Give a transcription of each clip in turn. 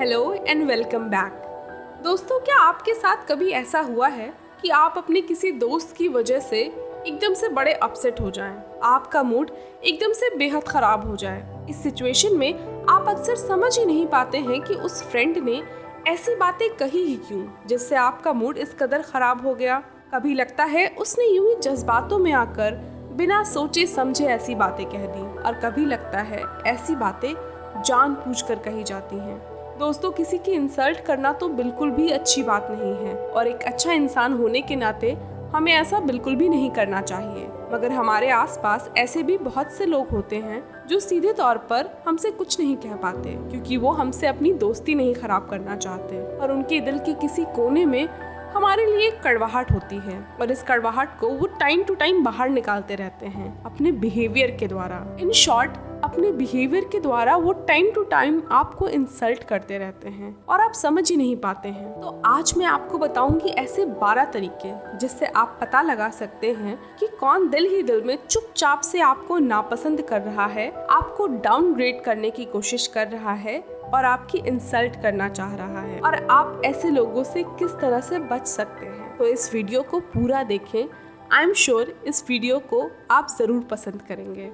Hello and welcome back. दोस्तों, क्या आपके साथ कभी ऐसा हुआ है कि आप अपने किसी दोस्त की वजह से एकदम से बड़े अपसेट हो जाएं, आपका मूड एकदम से बेहद ख़राब हो जाए। इस सिचुएशन में आप अक्सर समझ ही नहीं पाते हैं कि उस फ्रेंड ने ऐसी बातें कही ही क्यों जिससे आपका मूड इस कदर ख़राब हो गया। कभी लगता है उसने यूं ही जज्बातों में आकर बिना सोचे समझे ऐसी बातें कह दी, और कभी लगता है ऐसी बातें जानबूझकर कही जाती हैं। दोस्तों, किसी की इंसल्ट करना तो बिल्कुल भी अच्छी बात नहीं है, और एक अच्छा इंसान होने के नाते हमें ऐसा बिल्कुल भी नहीं करना चाहिए। मगर हमारे आसपास ऐसे भी बहुत से लोग होते हैं जो सीधे तौर पर हमसे कुछ नहीं कह पाते, क्योंकि वो हमसे अपनी दोस्ती नहीं खराब करना चाहते, और उनके दिल के किसी कोने में हमारे लिए एक कड़वाहट होती है, और इस कड़वाहट को वो टाइम टू टाइम बाहर निकालते रहते हैं अपने बिहेवियर के द्वारा। इन शॉर्ट, अपने बिहेवियर के द्वारा वो टाइम टू टाइम आपको इंसल्ट करते रहते हैं और आप समझ ही नहीं पाते हैं। तो आज मैं आपको बताऊंगी ऐसे 12 तरीके जिससे आप पता लगा सकते हैं कि कौन दिल ही दिल में चुपचाप से आपको नापसंद कर रहा है, आपको डाउनग्रेड करने की कोशिश कर रहा है और आपकी इंसल्ट करना चाह रहा है, और आप ऐसे लोगों से किस तरह से बच सकते हैं। तो इस वीडियो को पूरा देखें। आई एम श्योर इस वीडियो को आप ज़रूर पसंद करेंगे।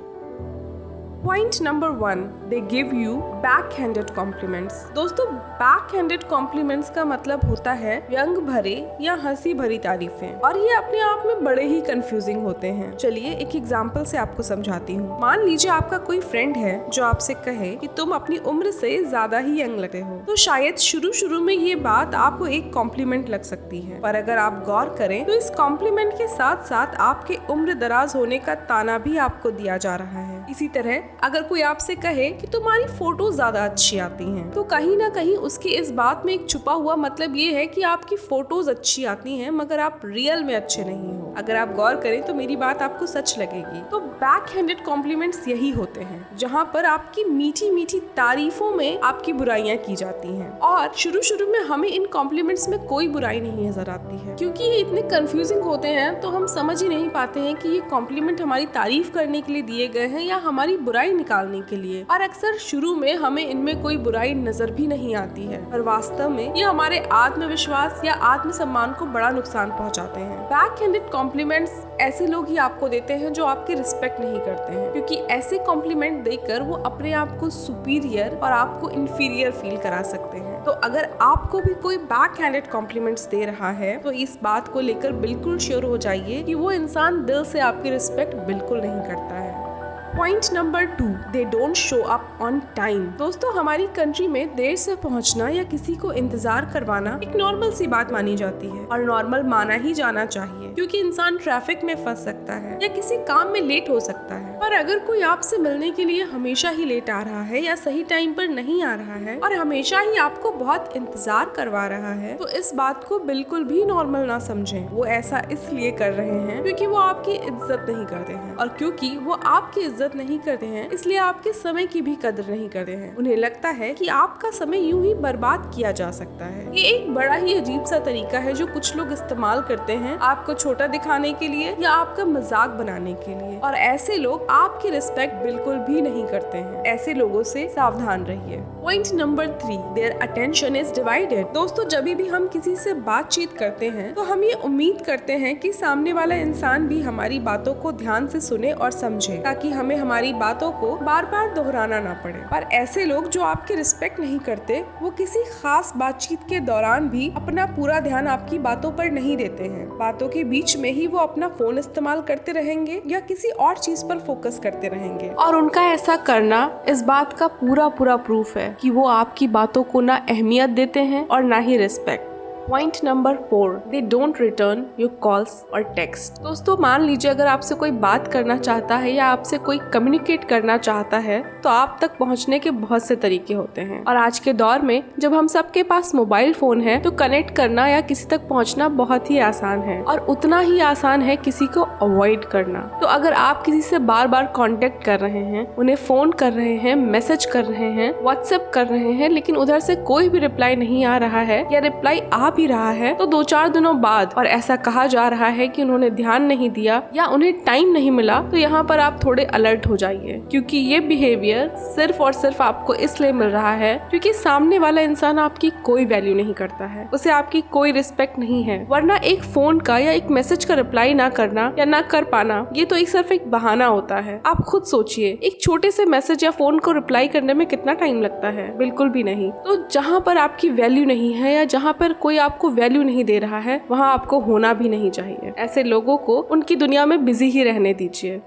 Point number 1, they give you backhanded compliments. दोस्तों, बैक-हैंडेड कॉम्प्लीमेंट्स का मतलब होता है व्यंग भरे या हंसी भरी तारीफें, और ये अपने आप में बड़े ही कंफ्यूजिंग होते हैं। चलिए एक एग्जांपल से आपको समझाती हूँ। मान लीजिए आपका कोई फ्रेंड है जो आपसे कहे कि तुम अपनी उम्र से ज्यादा ही यंग लगते हो, तो शायद शुरू में ये बात आपको एक कॉम्प्लीमेंट लग सकती है, पर अगर आप गौर करें तो इस कॉम्प्लीमेंट के साथ साथ आपके उम्र दराज होने का ताना भी आपको दिया जा रहा है। इसी तरह अगर कोई आपसे कहे कि तुम्हारी फोटो ज्यादा अच्छी आती हैं, तो कहीं ना कहीं उसकी इस बात में एक छुपा हुआ मतलब ये है कि आपकी फोटोज अच्छी आती हैं मगर आप रियल में अच्छे नहीं हो। अगर आप गौर करें तो मेरी बात आपको सच लगेगी। तो बैक हैंडेड कॉम्प्लीमेंट्स यही होते हैं जहाँ पर आपकी मीठी मीठी तारीफों में आपकी बुराइयां की जाती हैं, और शुरू में हमें इन कॉम्प्लीमेंट्स में कोई बुराई नहीं नजर आती है, क्योंकि ये इतने कंफ्यूजिंग होते हैं तो हम समझ ही नहीं पाते हैं कि ये कॉम्प्लीमेंट हमारी तारीफ करने के लिए दिए गए हैं या हमारी बुराई निकालने के लिए। और अक्सर शुरू में हमें इनमें कोई बुराई नजर भी नहीं आती है, पर वास्तव में ये हमारे आत्मविश्वास या आत्मसम्मान को बड़ा नुकसान पहुंचाते हैं। बैक हैंडेड कॉम्प्लीमेंट्स ऐसे लोग ही आपको देते हैं जो आपकी रिस्पेक्ट नहीं करते हैं, क्योंकि ऐसे कॉम्प्लीमेंट देकर वो अपने आप को सुपीरियर और आपको इंफीरियर फील करा सकते हैं। तो अगर आपको भी कोई बैक हैंडेड कॉम्प्लीमेंट्स दे रहा है तो इस बात को लेकर बिल्कुल श्योर हो जाइए कि वो इंसान दिल से आपकी रिस्पेक्ट बिल्कुल नहीं करता है। Point number 2, they don't show up on time. दोस्तों, हमारी कंट्री में देर से पहुंचना या किसी को इंतजार करवाना एक नॉर्मल सी बात मानी जाती है, और नॉर्मल माना ही जाना चाहिए, क्योंकि इंसान ट्रैफिक में फंस सकता है या किसी काम में लेट हो सकता है। पर अगर कोई आपसे मिलने के लिए हमेशा ही लेट आ रहा है या सही टाइम पर नहीं आ रहा है और हमेशा ही आपको बहुत इंतजार करवा रहा है, तो इस बात को बिल्कुल भी नॉर्मल ना समझें। वो ऐसा इसलिए कर रहे हैं क्योंकि वो आपकी इज्जत नहीं करते हैं, और क्योंकि वो आपकी इज्जत नहीं करते हैं इसलिए आपके समय की भी कदर नहीं करते हैं। उन्हें लगता है कि आपका समय यूं ही बर्बाद किया जा सकता है। ये एक बड़ा ही अजीब सा तरीका है जो कुछ लोग इस्तेमाल करते हैं आपको छोटा दिखाने के लिए या आपका मजाक बनाने के लिए, और ऐसे लोग आपकी रिस्पेक्ट बिल्कुल भी नहीं करते हैं। ऐसे लोगों से सावधान रहिए। Point number 3, their attention is divided. दोस्तों, जब भी हम किसी से बातचीत करते हैं तो हम ये उम्मीद करते हैं कि सामने वाला इंसान भी हमारी बातों को ध्यान से सुने और समझे, ताकि हमें हमारी बातों को बार बार दोहराना ना पड़े। पर ऐसे लोग जो आपकी रिस्पेक्ट नहीं करते, वो किसी खास बातचीत के दौरान भी अपना पूरा ध्यान आपकी बातों पर नहीं देते हैं। बातों के बीच में ही वो अपना फोन इस्तेमाल करते रहेंगे या किसी और चीज पर फोकस करते रहेंगे, और उनका ऐसा करना इस बात का पूरा प्रूफ है कि वो आपकी बातों को ना अहमियत देते हैं और ना ही respect. Point number 4, they don't return your calls और टेक्स्ट। दोस्तों, मान लीजिए अगर आपसे कोई बात करना चाहता है या आपसे कोई कम्युनिकेट करना चाहता है तो आप तक पहुंचने के बहुत से तरीके होते हैं, और आज के दौर में जब हम सबके पास मोबाइल फोन है तो कनेक्ट करना या किसी तक पहुंचना बहुत ही आसान है, और उतना ही आसान है किसी को अवॉइड करना। तो अगर आप किसी से बार बार कांटेक्ट कर रहे हैं, उन्हें फोन कर रहे हैं, मैसेज कर रहे हैं, व्हाट्सएप कर रहे हैं, लेकिन उधर से कोई भी रिप्लाई नहीं आ रहा है या रिप्लाई आ भी रहा है तो 2-4 दिनों बाद और ऐसा कहा जा रहा है कि उन्होंने ध्यान नहीं दिया या उन्हें टाइम नहीं मिला, तो यहाँ पर आप थोड़े अलर्ट हो जाइए, क्योंकि ये बिहेवियर सिर्फ और सिर्फ आपको इसलिए मिल रहा है क्योंकि सामने वाला इंसान आपकी कोई वैल्यू नहीं करता है, उसे आपकी कोई रिस्पेक्ट नहीं है। वरना एक फोन का या एक मैसेज का रिप्लाई ना करना या ना कर पाना, ये तो एक सिर्फ एक बहाना होता है। आप खुद सोचिए, एक छोटे से मैसेज या फोन को रिप्लाई करने में कितना टाइम लगता है? बिल्कुल भी नहीं। तो जहाँ पर आपकी वैल्यू नहीं है या जहाँ पर कोई आपको वैल्यू नहीं दे रहा है, वहाँ आपको होना भी नहीं चाहिए। ऐसे लोगों को उनकी दुनिया में बिजी ही रहने दीजिए।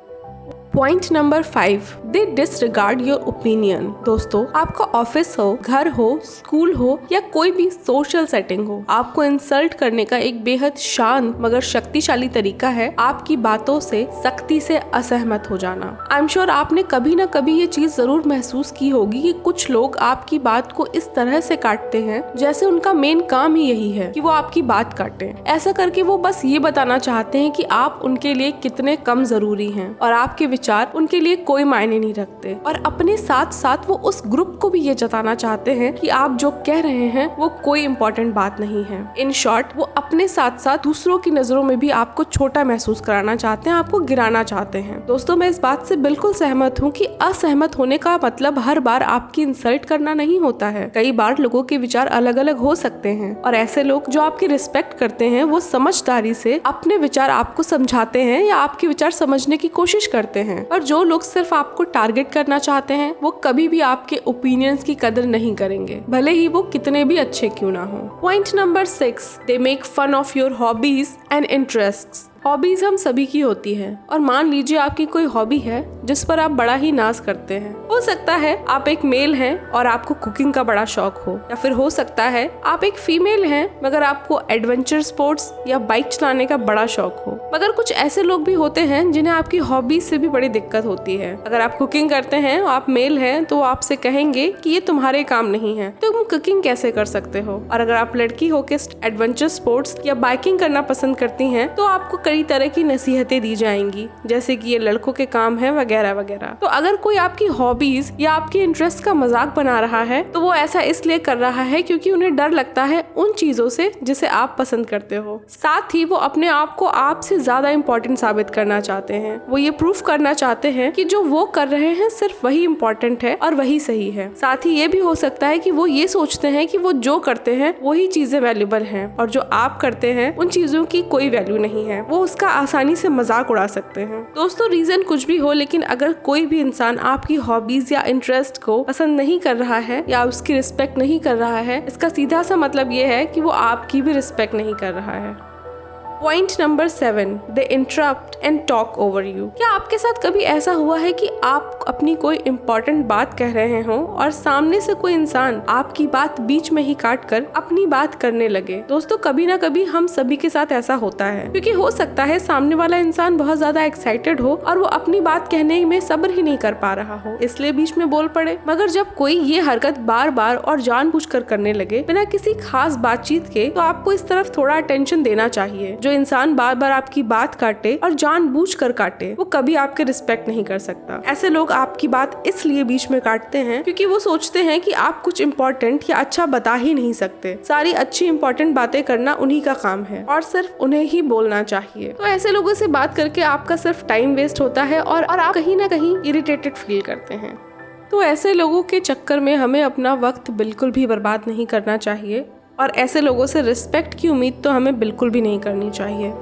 Point number 5, they disregard your opinion. दोस्तों, आपका ऑफिस हो, घर हो, स्कूल हो या कोई भी सोशल सेटिंग हो, आपको इंसल्ट करने का एक बेहद शांत मगर शक्तिशाली तरीका है आपकी बातों से सख्ती से असहमत हो जाना। आई एम श्योर आपने कभी ना कभी ये चीज जरूर महसूस की होगी कि कुछ लोग आपकी बात को इस तरह से काटते हैं जैसे उनका मेन काम ही यही है कि वो आपकी बात काटें। ऐसा करके वो बस ये बताना चाहते हैं कि आप उनके लिए कितने कम जरूरी हैं और आपके विचार उनके लिए कोई मायने नहीं रखते, और अपने साथ साथ वो उस ग्रुप को भी ये जताना चाहते हैं कि आप जो कह रहे हैं वो कोई इम्पोर्टेंट बात नहीं है। इन शॉर्ट, वो अपने साथ साथ दूसरों की नजरों में भी आपको छोटा महसूस कराना चाहते हैं, आपको गिराना चाहते हैं। दोस्तों, मैं इस बात से बिल्कुल सहमत हूँ कि असहमत होने का मतलब हर बार आपकी इंसल्ट करना नहीं होता है। कई बार लोगों के विचार अलग अलग हो सकते हैं, और ऐसे लोग जो आपकी रिस्पेक्ट करते हैं वो समझदारी से अपने विचार आपको समझाते हैं या आपके विचार समझने की कोशिश करते हैं। और जो लोग सिर्फ आपको टारगेट करना चाहते हैं वो कभी भी आपके ओपिनियंस की कदर नहीं करेंगे, भले ही वो कितने भी अच्छे क्यों ना हो। Point number 6, they make fun of your hobbies and interests. Hobbies हम सभी की होती है, और मान लीजिए आपकी कोई हॉबी है जिस पर आप बड़ा ही नाज करते हैं। हो सकता है आप एक मेल हैं और आपको कुकिंग का बड़ा शौक हो, या फिर हो सकता है आप एक फीमेल हैं मगर आपको एडवेंचर स्पोर्ट्स या बाइक चलाने का बड़ा शौक हो। मगर कुछ ऐसे लोग भी होते हैं जिन्हें आपकी हॉबीज से भी बड़ी दिक्कत होती है। अगर आप कुकिंग करते हैं, आप मेल हैं, तो आपसे कहेंगे कि ये तुम्हारे काम नहीं है, तुम कुकिंग कैसे कर सकते हो। और अगर आप लड़की होकर एडवेंचर स्पोर्ट्स या बाइकिंग करना पसंद करती हैं, तो आपको कई तरह की नसीहतें दी जाएंगी, जैसे कि ये लड़कों के काम है वगैरह वगैरह। तो अगर कोई आपकी हॉबीज या आपके इंटरेस्ट का मजाक बना रहा है, तो वो ऐसा इसलिए कर रहा है क्योंकि उन्हें डर लगता है उन चीजों से जिसे आप पसंद करते हो। साथ ही वो अपने आप को आपसे ज्यादा इम्पोर्टेंट साबित करना चाहते हैं। वो ये प्रूफ करना चाहते हैं कि जो वो कर रहे हैं सिर्फ वही इम्पोर्टेंट है और वही सही है। साथ ही ये भी हो सकता है कि वो ये सोचते हैं कि वो जो करते हैं वही चीजें वैल्यूबल हैं, और जो आप करते हैं उन चीजों की कोई वैल्यू नहीं है। वो उसका आसानी से मजाक उड़ा सकते हैं। दोस्तों, रीजन कुछ भी हो, लेकिन अगर कोई भी इंसान आपकी हॉबीज या इंटरेस्ट को पसंद नहीं कर रहा है या उसकी रिस्पेक्ट नहीं कर रहा है, इसका सीधा सा मतलब ये है कि वो आपकी भी रिस्पेक्ट नहीं कर रहा है। Point number 7, they interrupt and talk over you. क्या आपके साथ कभी ऐसा हुआ है कि आप अपनी कोई इम्पोर्टेंट बात कह रहे हो और सामने से कोई इंसान आपकी बात बीच में ही काट कर अपनी बात करने लगे? दोस्तों, कभी ना कभी हम सभी के साथ ऐसा होता है, क्योंकि हो सकता है सामने वाला इंसान बहुत ज्यादा एक्साइटेड हो और वो अपनी बात कहने में सब्र ही नहीं कर पा रहा हो, इसलिए बीच में बोल पड़े। मगर जब कोई ये हरकत बार बार और जानबूझकर करने लगे बिना किसी खास बातचीत के, तो आपको इस तरफ थोड़ा अटेंशन देना चाहिए। जो इंसान बार बार आपकी बात काटे और जानबूझकर काटे, वो कभी आपके रिस्पेक्ट नहीं कर सकता। ऐसे लोग आपकी बात इसलिए बीच में काटते हैं क्योंकि वो सोचते हैं कि आप कुछ इम्पोर्टेंट या अच्छा बता ही नहीं सकते। सारी अच्छी इम्पोर्टेंट बातें करना उन्हीं का काम है और सिर्फ उन्हें ही बोलना चाहिए। तो ऐसे लोगों से बात करके आपका सिर्फ टाइम वेस्ट होता है और आप कहीं ना कहीं इरिटेटेड फील करते हैं। तो ऐसे लोगों के चक्कर में हमें अपना वक्त बिल्कुल भी बर्बाद नहीं करना चाहिए, और ऐसे लोगों से रिस्पेक्ट की उम्मीद तो हमें बिल्कुल भी नहीं करनी चाहिए।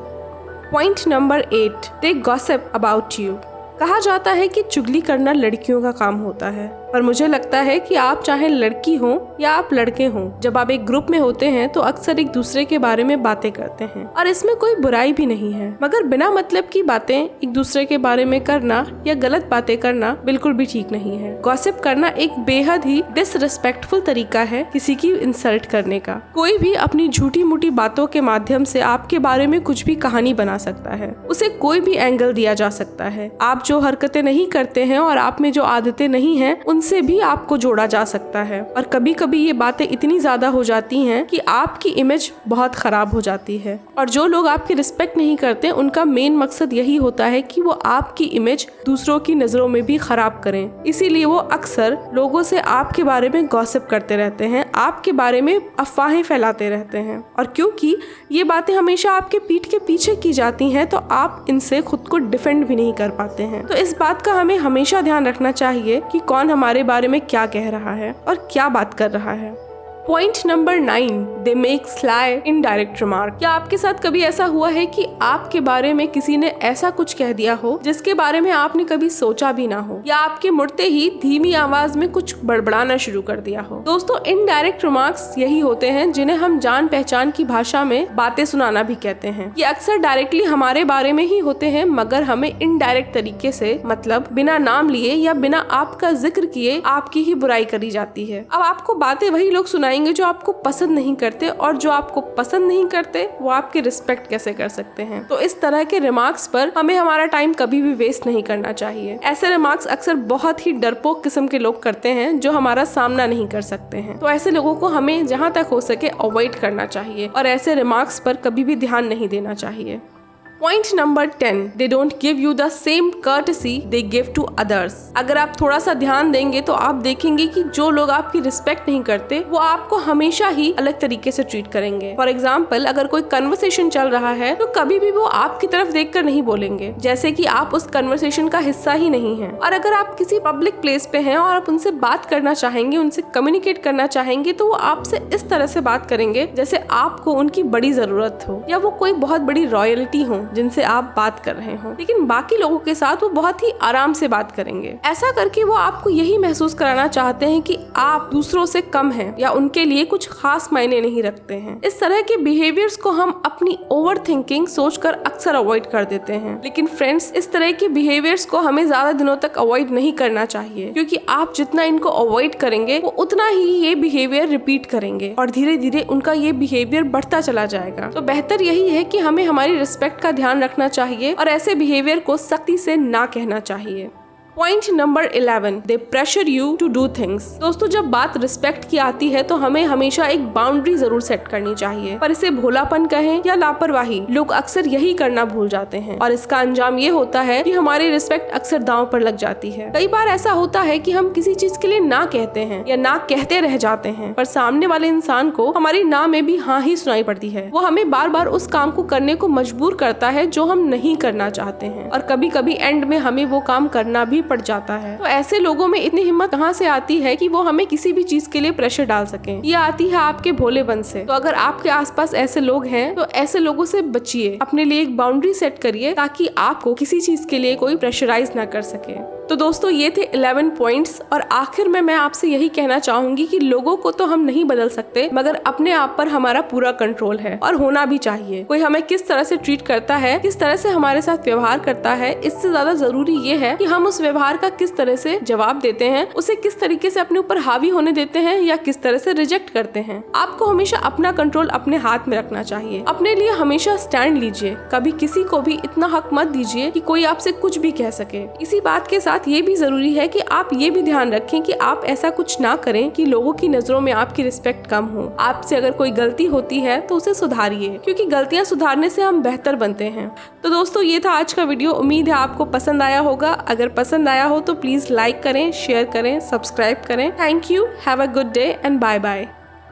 Point number 8, they gossip about you. कहा जाता है कि चुगली करना लड़कियों का काम होता है, पर मुझे लगता है कि आप चाहे लड़की हो या आप लड़के हो, जब आप एक ग्रुप में होते हैं तो अक्सर एक दूसरे के बारे में बातें करते हैं, और इसमें कोई बुराई भी नहीं है। मगर बिना मतलब की बातें एक दूसरे के बारे में करना या गलत बातें करना बिल्कुल भी ठीक नहीं है। गॉसिप करना एक बेहद ही डिसरिस्पेक्टफुल तरीका है किसी की इंसल्ट करने का। कोई भी अपनी झूठी मूठी बातों के माध्यम से आपके बारे में कुछ भी कहानी बना सकता है, उसे कोई भी एंगल दिया जा सकता है। आप जो हरकतें नहीं करते हैं और आप में जो आदतें नहीं हैं, उनसे भी आपको जोड़ा जा सकता है। और कभी कभी ये बातें इतनी ज्यादा हो जाती हैं कि आपकी इमेज बहुत खराब हो जाती है। और जो लोग आपकी रिस्पेक्ट नहीं करते उनका मेन मकसद यही होता है कि वो आपकी इमेज दूसरों की नजरों में भी खराब करें। इसीलिए वो अक्सर लोगों से आपके बारे में गॉसिप करते रहते हैं, आपके बारे में अफवाहें फैलाते रहते हैं। और क्योंकि ये बातें हमेशा आपके पीठ के पीछे की जाती हैं तो आप इनसे खुद को डिफेंड भी नहीं कर पाते हैं। तो इस बात का हमें हमेशा ध्यान रखना चाहिए कि कौन हमारे बारे में क्या कह रहा है और क्या बात कर रहा है। Point number 9, they make sly indirect remark. क्या आपके साथ कभी ऐसा हुआ है कि आपके बारे में किसी ने ऐसा कुछ कह दिया हो जिसके बारे में आपने कभी सोचा भी ना हो, या आपके मुड़ते ही धीमी आवाज में कुछ बड़बड़ाना शुरू कर दिया हो? दोस्तों, इनडायरेक्ट रिमार्क्स यही होते हैं जिन्हें हम जान पहचान की भाषा में बातें सुनाना भी कहते हैं। ये अक्सर डायरेक्टली हमारे बारे में ही होते हैं, मगर हमें इनडायरेक्ट तरीके से, मतलब बिना नाम लिए या बिना आपका जिक्र किए, आपकी ही बुराई करी जाती है। अब आपको बातें वही लोग सुनाएंगे जो आपको पसंद नहीं करते, और जो आपको पसंद नहीं करते वो आपकी रिस्पेक्ट कैसे कर सकते हैं? तो इस तरह के रिमार्क्स पर हमें हमारा टाइम कभी भी वेस्ट नहीं करना चाहिए। ऐसे रिमार्क्स अक्सर बहुत ही डरपोक किस्म के लोग करते हैं जो हमारा सामना नहीं कर सकते हैं। तो ऐसे लोगों को हमें जहाँ तक हो सके अवॉइड करना चाहिए और ऐसे रिमार्क्स पर कभी भी ध्यान नहीं देना चाहिए। Point number 10, they don't give you the same courtesy they give to others. अगर आप थोड़ा सा ध्यान देंगे तो आप देखेंगे कि जो लोग आपकी रिस्पेक्ट नहीं करते वो आपको हमेशा ही अलग तरीके से ट्रीट करेंगे। फॉर एग्जाम्पल, अगर कोई कन्वर्सेशन चल रहा है तो कभी भी वो आपकी तरफ देखकर नहीं बोलेंगे, जैसे कि आप उस कन्वर्सेशन का हिस्सा ही नहीं है। और अगर आप किसी पब्लिक प्लेस पे हैं और आप उनसे बात करना चाहेंगे, उनसे कम्युनिकेट करना चाहेंगे, तो वो आपसे इस तरह से बात करेंगे जैसे आपको उनकी बड़ी जरूरत हो या वो कोई बहुत बड़ी रॉयल्टी हो जिनसे आप बात कर रहे हो। लेकिन बाकी लोगों के साथ वो बहुत ही आराम से बात करेंगे। ऐसा करके वो आपको यही महसूस कराना चाहते हैं कि आप दूसरों से कम हैं या उनके लिए कुछ खास मायने नहीं रखते हैं। इस तरह के बिहेवियर्स को हम अपनी ओवर थिंकिंग सोचकर अक्सर अवॉइड कर देते हैं। लेकिन फ्रेंड्स, इस तरह के बिहेवियर्स को हमें ज्यादा दिनों तक अवॉइड नहीं करना चाहिए, क्योंकि आप जितना इनको अवॉइड करेंगे वो उतना ही ये बिहेवियर रिपीट करेंगे और धीरे धीरे उनका ये बिहेवियर बढ़ता चला जाएगा। तो बेहतर यही है कि हमें हमारी रिस्पेक्ट का ध्यान रखना चाहिए और ऐसे बिहेवियर को सख्ती से ना कहना चाहिए। Point number 11, they pressure you to do things. दोस्तों, जब बात रिस्पेक्ट की आती है तो हमें हमेशा एक बाउंड्री जरूर सेट करनी चाहिए, पर इसे भोलापन कहें या लापरवाही, लोग अक्सर यही करना भूल जाते हैं और इसका अंजाम ये होता है कि हमारी रिस्पेक्ट अक्सर दांव पर लग जाती है। कई बार ऐसा होता है कि हम किसी चीज के लिए ना कहते हैं या ना कहते रह जाते हैं, पर सामने वाले इंसान को हमारी ना में भी हाँ ही सुनाई पड़ती है। वो हमें बार बार उस काम को करने को मजबूर करता है जो हम नहीं करना चाहते हैं, और कभी कभी एंड में हमें वो काम करना भी पड़ जाता है। तो ऐसे लोगों में इतनी हिम्मत कहाँ से आती है कि वो हमें किसी भी चीज के लिए प्रेशर डाल सकें? ये आती है आपके भोलेपन से। तो अगर आपके आसपास ऐसे लोग हैं तो ऐसे लोगों से बचिए, अपने लिए एक बाउंड्री सेट करिए ताकि आपको किसी चीज के लिए कोई प्रेशराइज ना कर सके। तो दोस्तों, ये थे 11 पॉइंट्स, और आखिर में मैं आपसे यही कहना चाहूंगी कि लोगों को तो हम नहीं बदल सकते, मगर अपने आप पर हमारा पूरा कंट्रोल है और होना भी चाहिए। कोई हमें किस तरह से ट्रीट करता है, किस तरह से हमारे साथ व्यवहार करता है, इससे ज्यादा जरूरी ये है कि हम उस व्यवहार का किस तरह से जवाब देते हैं, उसे किस तरीके से अपने ऊपर हावी होने देते हैं या किस तरह से रिजेक्ट करते हैं। आपको हमेशा अपना कंट्रोल अपने हाथ में रखना चाहिए। अपने लिए हमेशा स्टैंड लीजिए, कभी किसी को भी इतना हक मत दीजिए कि कोई आपसे कुछ भी कह सके। इसी बात के साथ ये भी जरूरी है कि आप ये भी ध्यान रखें कि आप ऐसा कुछ ना करें कि लोगों की नजरों में आपकी रिस्पेक्ट कम हो। आपसे अगर कोई गलती होती है तो उसे सुधारिए, क्योंकि गलतियां सुधारने से हम बेहतर बनते हैं। तो दोस्तों, ये था आज का वीडियो। उम्मीद है आपको पसंद आया होगा। अगर पसंद आया हो तो प्लीज लाइक करें, शेयर करें, सब्सक्राइब करें। Thank you, have a good day and bye bye.